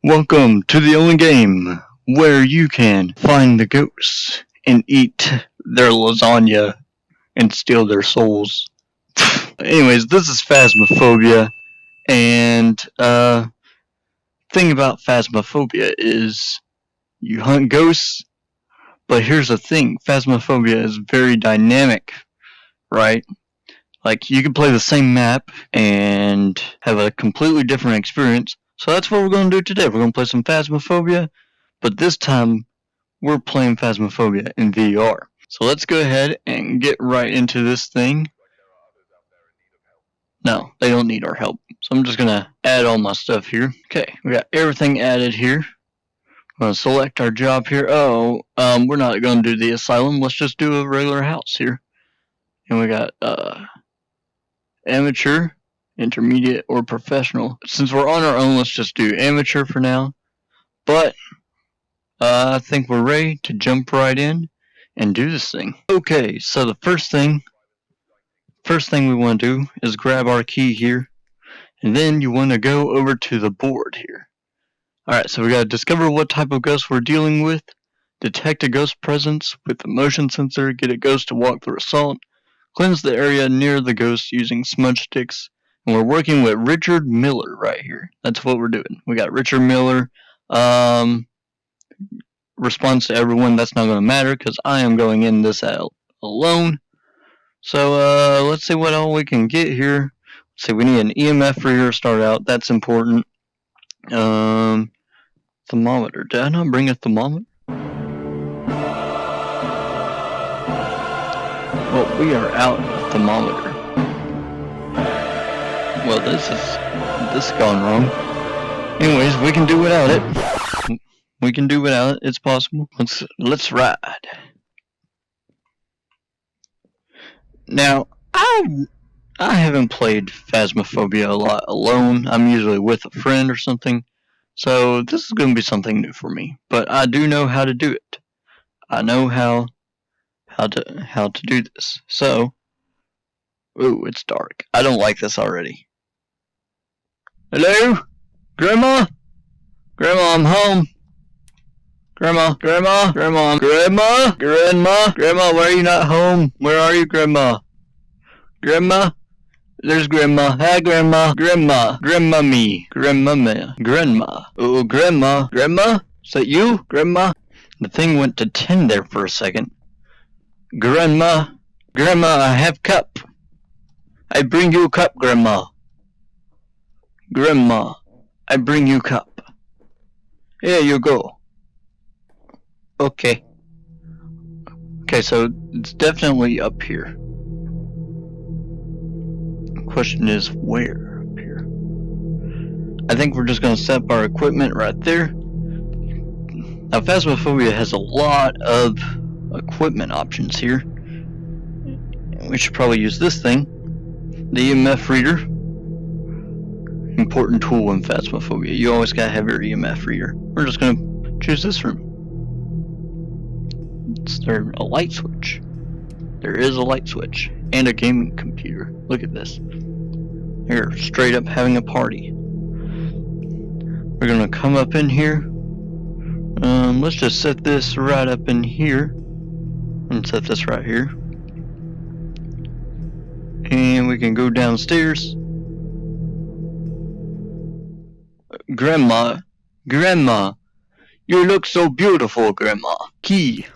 Welcome to the only game where you can find the ghosts and eat their lasagna and steal their souls. Anyways, this is Phasmophobia, and thing about Phasmophobia is you hunt ghosts, but here's the thing, Phasmophobia is very dynamic, right? Like, you can play the same map and have a completely different experience. So that's what we're going to do today. We're going to play some Phasmophobia, but this time we're playing Phasmophobia in VR. So let's go ahead and get right into this thing. No, they don't need our help. So I'm just going to add all my stuff here. Okay, we got everything added here. I'm going to select our job here. We're not going to do the asylum. Let's just do a regular house here. And we got amateur, intermediate, or professional. Since we're on our own, let's just do amateur for now. But I think we're ready to jump right in and do this thing. Okay, so the first thing we want to do is grab our key here, and then you want to go over to the board here. Alright, so we got to discover what type of ghost we're dealing with, detect a ghost presence with the motion sensor, get a ghost to walk through assault, cleanse the area near the ghost using smudge sticks, and we're working with Richard Miller right here. That's what we're doing. We got Richard Miller. Response to everyone, that's not going to matter because I am going in this out alone. So let's see what all we can get here. Let's see, we need an EMF reader to start out. That's important. Thermometer. Did I not bring a thermometer? Well, we are out of thermometer. Well, this is gone wrong. Anyways, we can do without it. We can do without it. It's possible. Let's ride. Now, I haven't played Phasmophobia a lot alone. I'm usually with a friend or something. So this is going to be something new for me. But I do know how to do it. I know how to do this. So, ooh, it's dark. I don't like this already. Hello? Grandma? Grandma, I'm home. Grandma, Grandma, Grandma, Grandma, Grandma, Grandma, why are you not home? Where are you, Grandma? Grandma? There's Grandma. Hi, Grandma. Grandma. Grandma me. Grandma me. Grandma. Oh, Grandma. Grandma? Is that you? Grandma? The thing went to 10 there for a second. Grandma. Grandma, I have cup. I bring you cup, Grandma. Grandma, I bring you cup. Here you go. Okay. Okay, so it's definitely up here. The question is where up here? I think we're just going to set up our equipment right there. Now, Phasmophobia has a lot of equipment options here. We should probably use this thing. The EMF reader. Important tool in Phasmophobia. You always gotta have your EMF reader. We're just gonna choose this room. Is there a light switch? There is a light switch. And a gaming computer. Look at this. They're straight up having a party. We're gonna come up in here. Let's just set this right up in here. And set this right here. And we can go downstairs. Grandma, Grandma, you look so beautiful, Grandma. Key.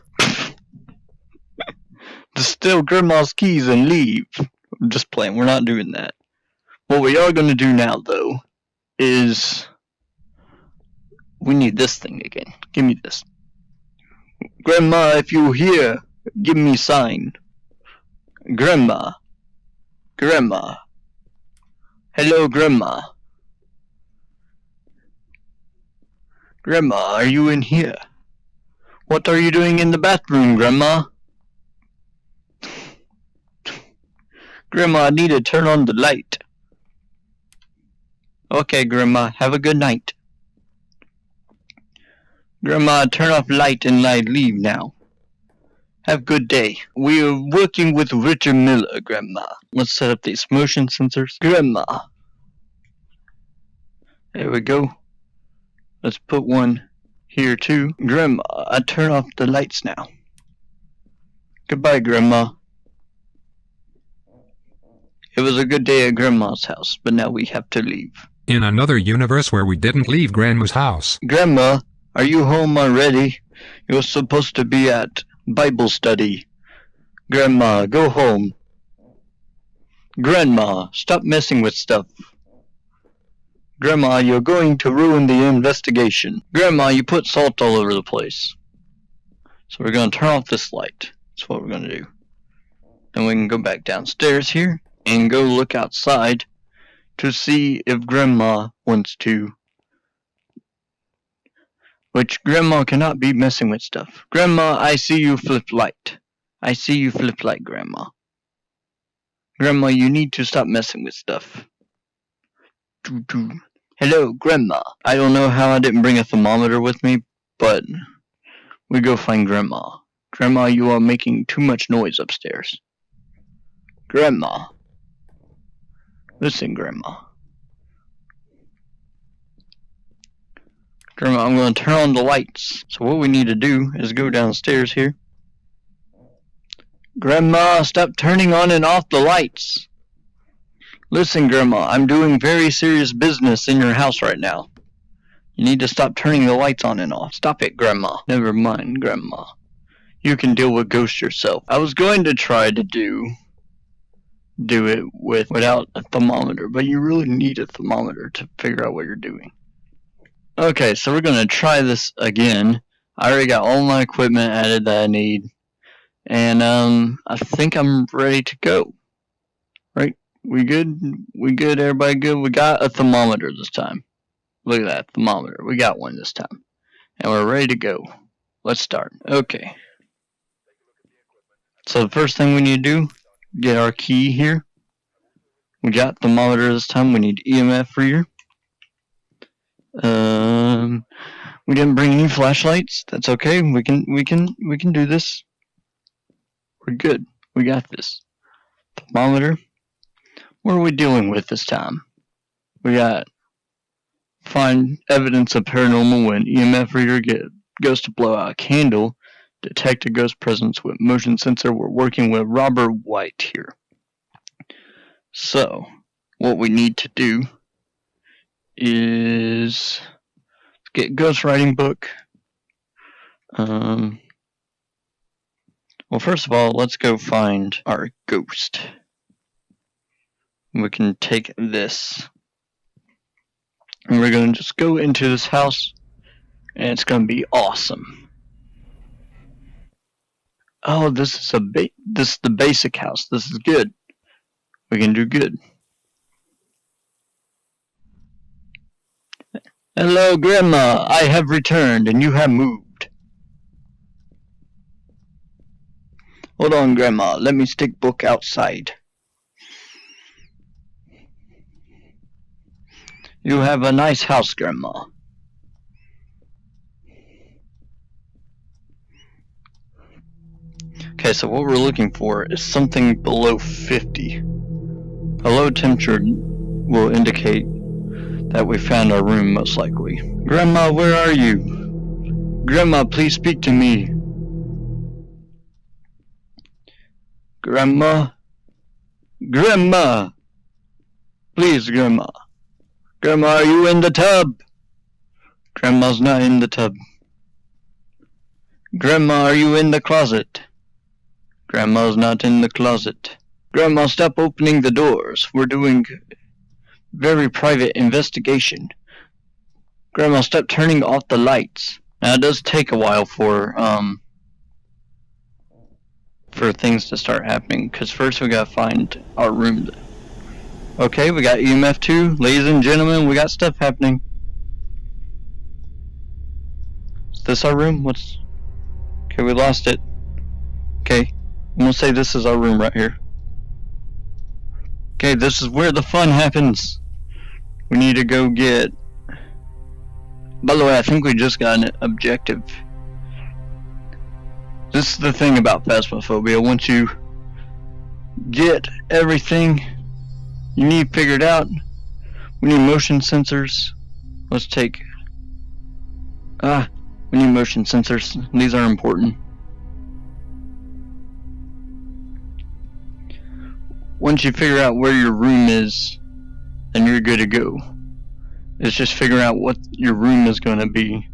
Just steal Grandma's keys and leave. I'm just playing, we're not doing that. What we are going to do now, though, is we need this thing again. Give me this. Grandma, if you hear, give me sign. Grandma. Grandma. Hello, Grandma. Grandma, are you in here? What are you doing in the bathroom, Grandma? Grandma, I need to turn on the light. Okay, Grandma, have a good night. Grandma, turn off light and I leave now. Have a good day. We are working with Richard Miller, Grandma. Let's set up these motion sensors. Grandma. There we go. Let's put one here too. Grandma, I turn off the lights now. Goodbye, Grandma. It was a good day at Grandma's house, but now we have to leave. In another universe where we didn't leave Grandma's house. Grandma, are you home already? You're supposed to be at Bible study. Grandma, go home. Grandma, stop messing with stuff. Grandma, you're going to ruin the investigation. Grandma, you put salt all over the place. So we're going to turn off this light. That's what we're going to do. And we can go back downstairs here and go look outside to see if Grandma wants to. Which Grandma cannot be messing with stuff. Grandma, I see you flip light. I see you flip light, Grandma. Grandma, you need to stop messing with stuff. Hello, Grandma. I don't know how I didn't bring a thermometer with me, but we go find Grandma. Grandma, you are making too much noise upstairs. Grandma. Listen, Grandma. Grandma, I'm going to turn on the lights. So what we need to do is go downstairs here. Grandma, stop turning on and off the lights. Listen, Grandma, I'm doing very serious business in your house right now. You need to stop turning the lights on and off. Stop it, Grandma. Never mind, Grandma. You can deal with ghosts yourself. I was going to try to do it without a thermometer, but you really need a thermometer to figure out what you're doing. Okay, so we're going to try this again. I already got all my equipment added that I need. And I think I'm ready to go. Right? We good? We good? Everybody good? We got a thermometer this time. Look at that thermometer. We got one this time. And we're ready to go. Let's start. Okay. So the first thing we need to do, get our key here. We got thermometer this time. We need EMF reader. We didn't bring any flashlights. That's okay. We can do this. We're good. We got this. Thermometer. What are we dealing with this time? We got find evidence of paranormal when EMF reader goes to blow out a candle. Detect a ghost presence with motion sensor. We're working with Robert White here. So, what we need to do is get ghost writing book. Well, first of all, let's go find our ghost. We can take this. And we're going to just go into this house. And it's going to be awesome. Oh, this is the basic house. This is good. We can do good. Hello, Grandma. I have returned and you have moved. Hold on, Grandma. Let me stick book outside. You have a nice house, Grandma. Okay, so what we're looking for is something below 50. A low temperature will indicate that we found our room, most likely. Grandma, where are you? Grandma, please speak to me. Grandma? Grandma! Please, Grandma. Grandma, are you in the tub? Grandma's not in the tub. Grandma, are you in the closet? Grandma's not in the closet. Grandma, stop opening the doors. We're doing very private investigation. Grandma, stop turning off the lights. Now, it does take a while for things to start happening, because first we gotta find our room. Okay, we got EMF 2. Ladies and gentlemen, we got stuff happening. Is this our room? Okay, we lost it. Okay, I'm gonna say this is our room right here. Okay, this is where the fun happens. We need to go get... By the way, I think we just got an objective. This is the thing about Phasmophobia. Once you get everything you need figured out, we need motion sensors. Let's take We need motion sensors. These are important. Once you figure out where your room is, then you're good to go. It's just figuring out what your room is going to be.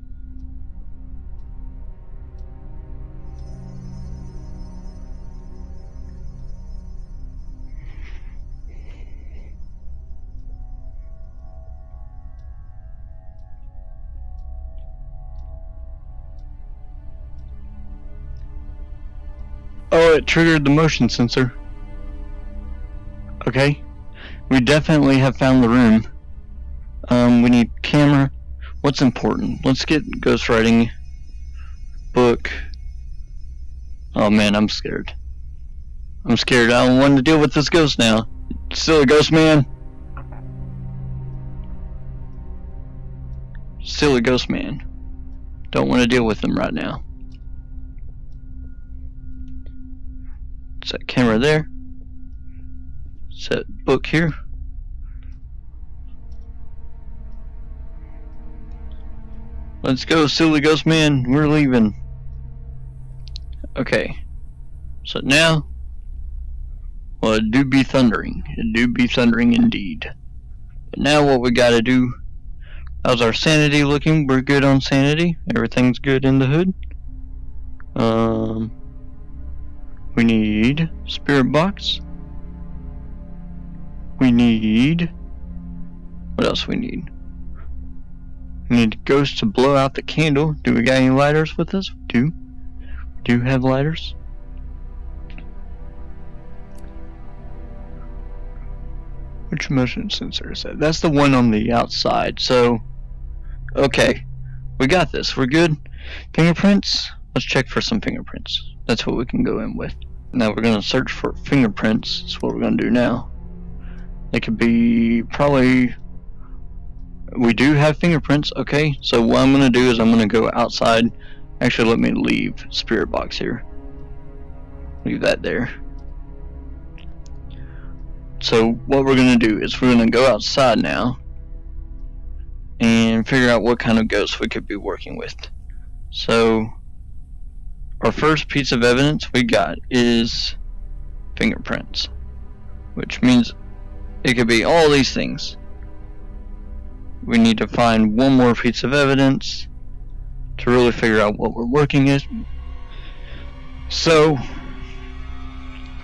Oh, it triggered the motion sensor. Okay. We definitely have found the room. We need camera. What's important? Let's get ghostwriting book. Oh man, I'm scared. I'm scared. I don't want to deal with this ghost now. Still a ghost man. Still a ghost man. Don't want to deal with him right now. Set camera there. Set book here. Let's go, silly ghost man. We're leaving. Okay. So now, well, it do be thundering. It do be thundering indeed. But now what we gotta do, how's our sanity looking? We're good on sanity. Everything's good in the hood. We need spirit box. We need, what else we need? We need ghosts to blow out the candle. Do we got any lighters with us? We do have lighters. Which motion sensor is that? That's the one on the outside. So, okay, we got this. We're good. Fingerprints. Let's check for some fingerprints. That's what we can go in with. Now we're gonna search for fingerprints. That's what we're gonna do now. It could be probably. We do have fingerprints. Okay, so what I'm gonna do is I'm gonna go outside. Actually, let me leave spirit box here. Leave that there. So what we're gonna do is we're gonna go outside now and figure out what kind of ghosts we could be working with. So our first piece of evidence we got is fingerprints, which means it could be all these things. We need to find one more piece of evidence to really figure out what we're working with. So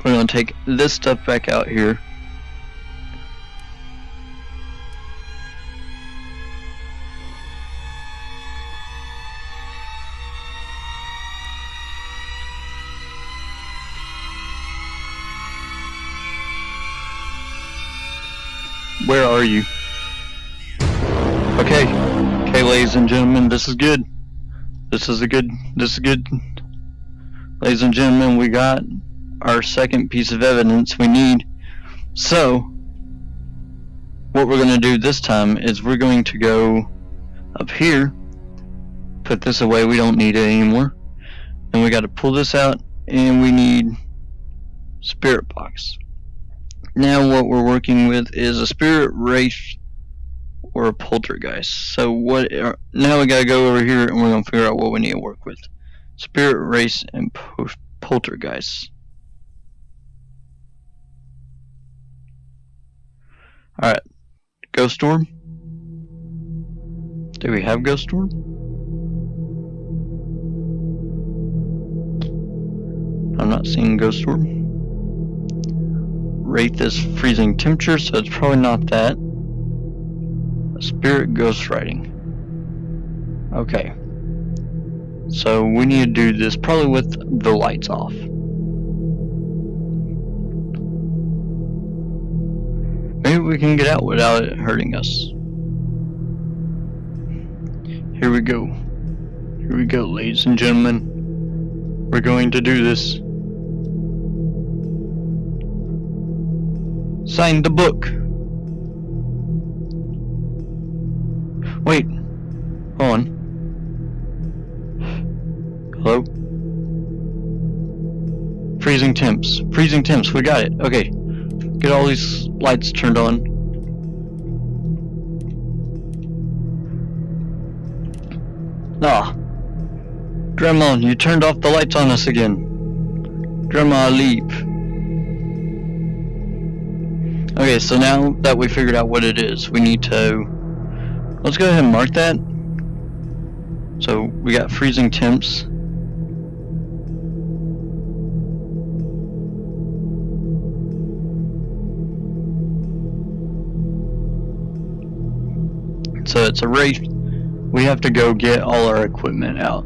we're going to take this stuff back out here. Where are you? Okay, ladies and gentlemen, this is good. This is good. Ladies and gentlemen, we got our second piece of evidence we need. So, what we're going to do this time is we're going to go up here, put this away, we don't need it anymore. And we got to pull this out, and we need spirit box. Now what we're working with is a spirit wraith or a poltergeist. So now we gotta go over here and we're gonna figure out what we need to work with. Spirit wraith and poltergeist. Alright. Ghost storm. Do we have ghost storm? I'm not seeing ghost storm. Wraith is freezing temperature, so it's probably not that. Spirit ghostwriting. Okay. So we need to do this probably with the lights off. Maybe we can get out without it hurting us. Here we go. Here we go, ladies and gentlemen. We're going to do this. Sign the book. Wait. Hold on. Hello? Freezing temps. Freezing temps. We got it. Okay. Get all these lights turned on. Oh, Grandma, you turned off the lights on us again. Grandma, leave. Okay, so now that we figured out what it is, we need to... Let's go ahead and mark that. So we got freezing temps. So it's a race. We have to go get all our equipment out.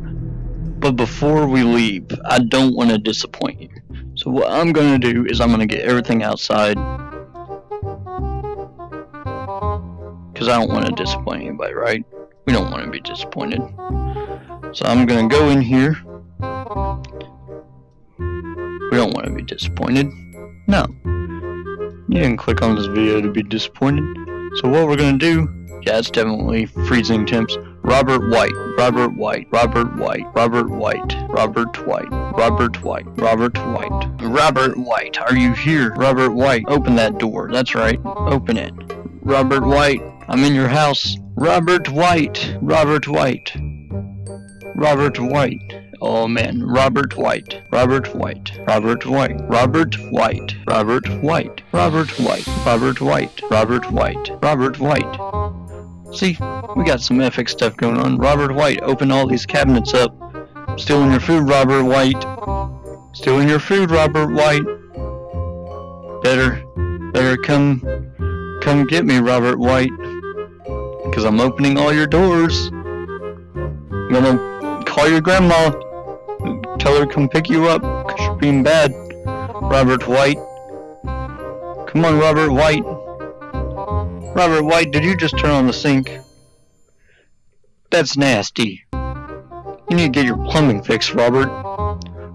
But before we leave, I don't want to disappoint you. So what I'm going to do is I'm going to get everything outside. Because I don't want to disappoint anybody, right? We don't want to be disappointed. So I'm going to go in here. We don't want to be disappointed. No. You didn't click on this video to be disappointed. So what we're going to do, yeah, it's definitely freezing temps. Robert White, Robert White, Robert White, Robert White, Robert White, Robert White, Robert White. Robert White, are you here? Robert White, open that door. That's right, open it. Robert White, I'm in your house. Robert White, Robert White, Robert White. Oh man, Robert White, Robert White, Robert White, Robert White, Robert White, Robert White, Robert White, Robert White, Robert White. See, we got some epic stuff going on. Robert White, open all these cabinets up. Stealing your food, Robert White. Stealing your food, Robert White. Better come get me, Robert White. Because I'm opening all your doors. I'm gonna call your grandma. Tell her to come pick you up, because you're being bad. Robert White. Come on, Robert White. Robert White, did you just turn on the sink? That's nasty. You need to get your plumbing fixed, Robert.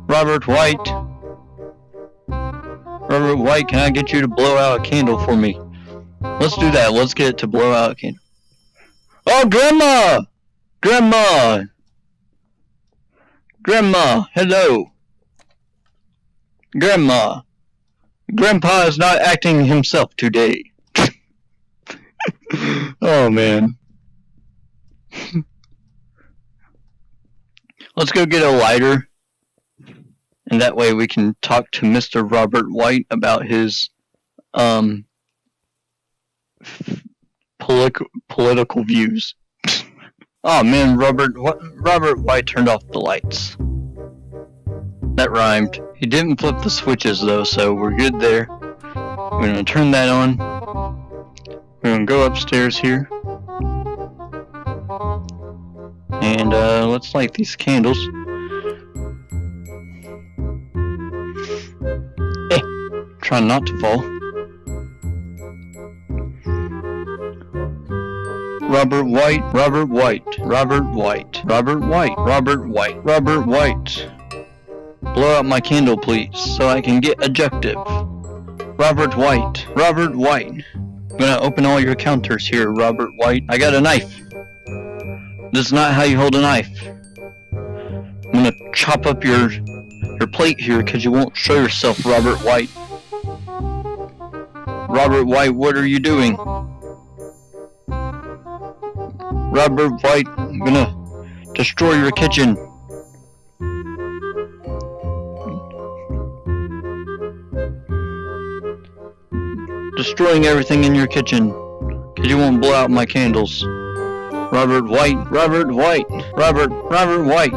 Robert White. Robert White, can I get you to blow out a candle for me? Let's do that. Let's get it to blow out a candle. Oh, Grandma! Grandma! Grandma, hello. Grandma. Grandpa is not acting himself today. Oh man. Let's go get a lighter. And that way we can talk to Mr. Robert White about his political views. Oh man, Robert White turned off the lights. That rhymed. He didn't flip the switches though, so we're good there. We're gonna turn that on. We're gonna go upstairs here. And let's light these candles. Try not to fall. Robert White, Robert White, Robert White, Robert White, Robert White, Robert White. Blow out my candle, please, so I can get objective. Robert White, Robert White. I'm gonna open all your counters here, Robert White. I got a knife. This is not how you hold a knife. I'm gonna chop up your plate here because you won't show yourself, Robert White. Robert White, what are you doing? Robert White, I'm gonna destroy your kitchen. Destroying everything in your kitchen, because you won't blow out my candles. Robert White, Robert White, Robert White,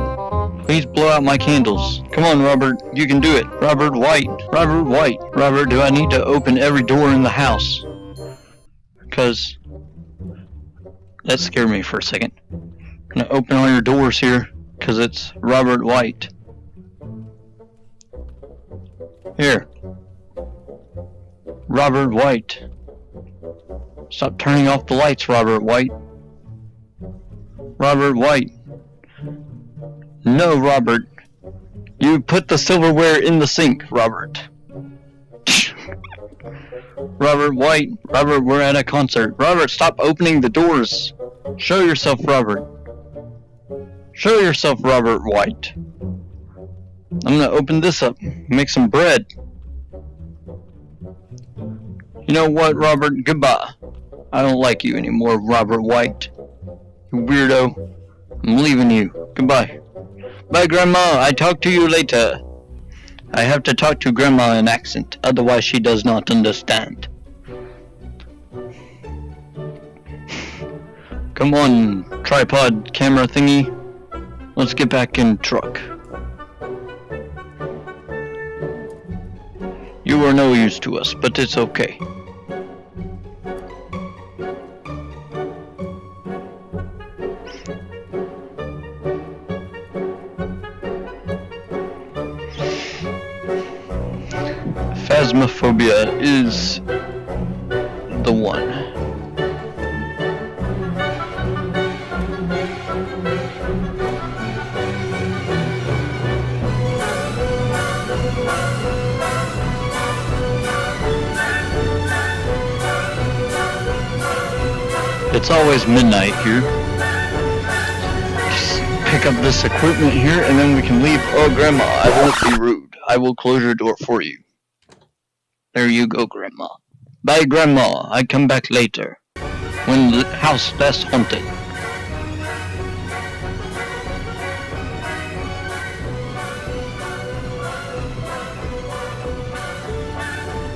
please blow out my candles. Come on, Robert, you can do it. Robert White, Robert White, Robert, do I need to open every door in the house? Because that scared me for a second. I'm gonna open all your doors here, because it's Robert White. Here. Robert White. Stop turning off the lights, Robert White. Robert White. No, Robert. You put the silverware in the sink, Robert. Robert White. Robert, we're at a concert. Robert, stop opening the doors. Show yourself, Robert. Show yourself, Robert White. I'm gonna open this up. Make some bread. You know what, Robert? Goodbye. I don't like you anymore, Robert White. You weirdo. I'm leaving you. Goodbye. Bye, Grandma. I talk to you later. I have to talk to Grandma in accent, otherwise she does not understand. Come on, tripod camera thingy. Let's get back in truck. You are no use to us, but it's okay. Phasmophobia is the one. It's always midnight here. Just pick up this equipment here and then we can leave. Oh, Grandma, I won't be rude. I will close your door for you. There you go, Grandma. Bye, Grandma. I come back later. When the house less haunted.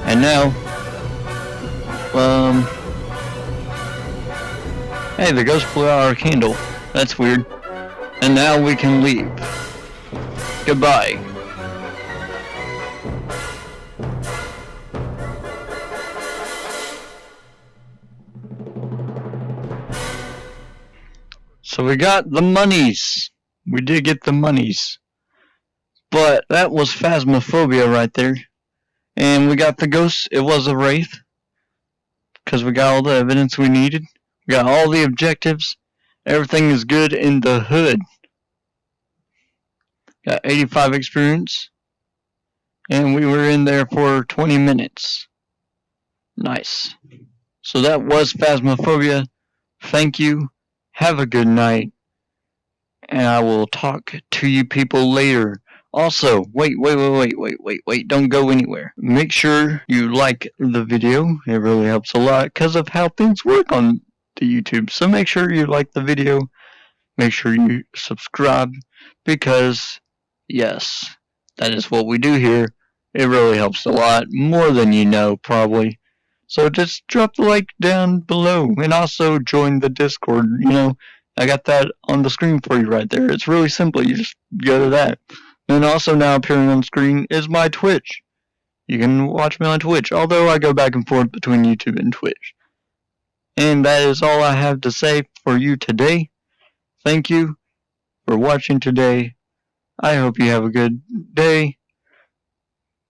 And now, hey, the ghost blew out our candle. That's weird. And now we can leave. Goodbye. So we got the monies. We did get the monies. But that was Phasmophobia right there. And we got the ghost. It was a wraith. Because we got all the evidence we needed. We got all the objectives. Everything is good in the hood. Got 85 experience. And we were in there for 20 minutes. Nice. So that was Phasmophobia. Thank you. Have a good night. And I will talk to you people later. Also, wait, don't go anywhere. Make sure you like the video. It really helps a lot because of how things work on the YouTube. So make sure you like the video. Make sure you subscribe because, yes, that is what we do here. It really helps a lot, more than you know, probably. So just drop the like down below and also join the Discord. I got that on the screen for you right there. It's really simple. You just go to that. And also now appearing on screen is my Twitch. You can watch me on Twitch, although I go back and forth between YouTube and Twitch. And that is all I have to say for you today. Thank you for watching today. I hope you have a good day.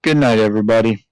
Good night, everybody.